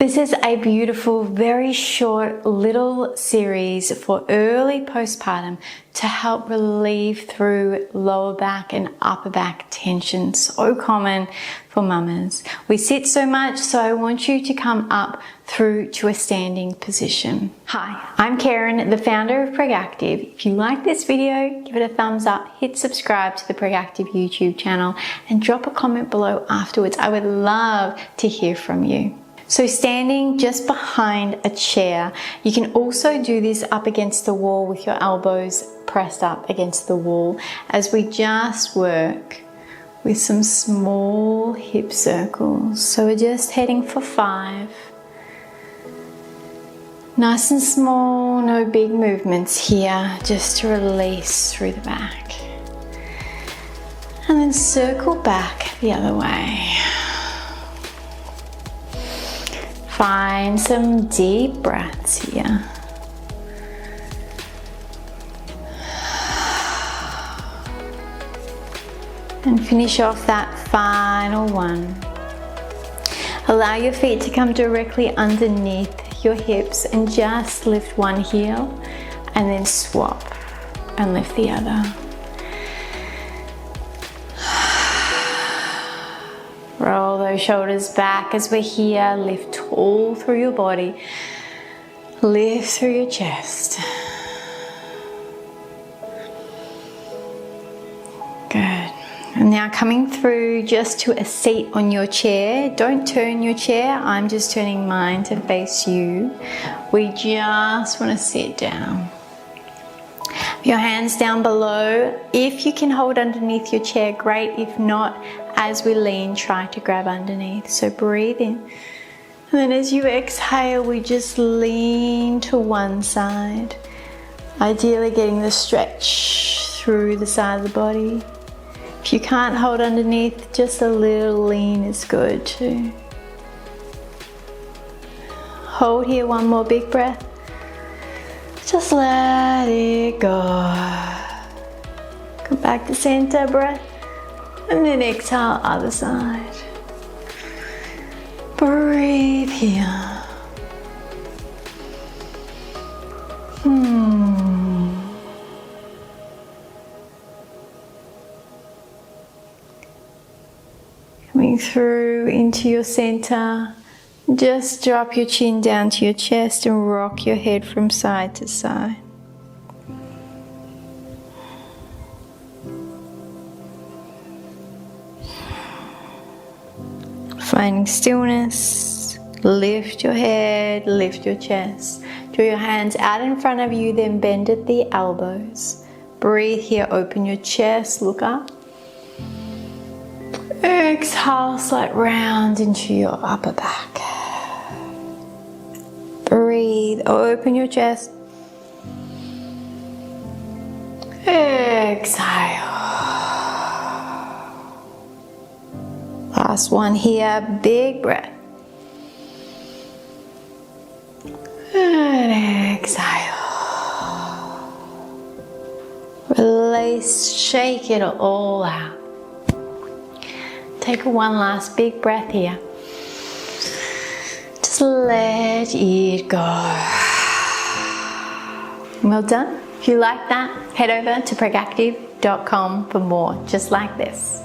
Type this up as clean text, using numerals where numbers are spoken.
This is a beautiful, very short little series for early postpartum to help relieve through lower back and upper back tension. So common for mamas. We sit so much, so I want you to come up through to a standing position. Hi, I'm Karen, the founder of Pregactive. If you like this video, give it a thumbs up, hit subscribe to the Pregactive YouTube channel, and drop a comment below afterwards. I would love to hear from you. So standing just behind a chair, you can also do this up against the wall with your elbows pressed up against the wall as we just work with some small hip circles. So we're just heading for 5. Nice and small, no big movements here, just to release through the back. And then circle back the other way. Find some deep breaths here. And finish off that final one. Allow your feet to come directly underneath your hips and just lift one heel and then swap and lift the other. Roll those shoulders back as we're here. Lift tall through your body. Lift through your chest. Good. And now coming through just to a seat on your chair. Don't turn your chair. I'm just turning mine to face you. We just want to sit down. Your hands down below. If you can hold underneath your chair, great. If not, as we lean, try to grab underneath. So breathe in. And then as you exhale, we just lean to one side. Ideally getting the stretch through the side of the body. If you can't hold underneath, just a little lean is good too. Hold here, one more big breath. Just let it go. Come back to center, breath. And then exhale, other side. Breathe here. Coming through into your center. Just drop your chin down to your chest and rock your head from side to side. Finding stillness, lift your head, lift your chest. Draw your hands out in front of you, then bend at the elbows. Breathe here, open your chest, look up. Exhale, slight round into your upper back. Breathe, open your chest. Exhale. Last one here, big breath. And exhale. Release, shake it all out. Take one last big breath here. Just let it go. Well done. If you like that, head over to pregactive.com for more just like this.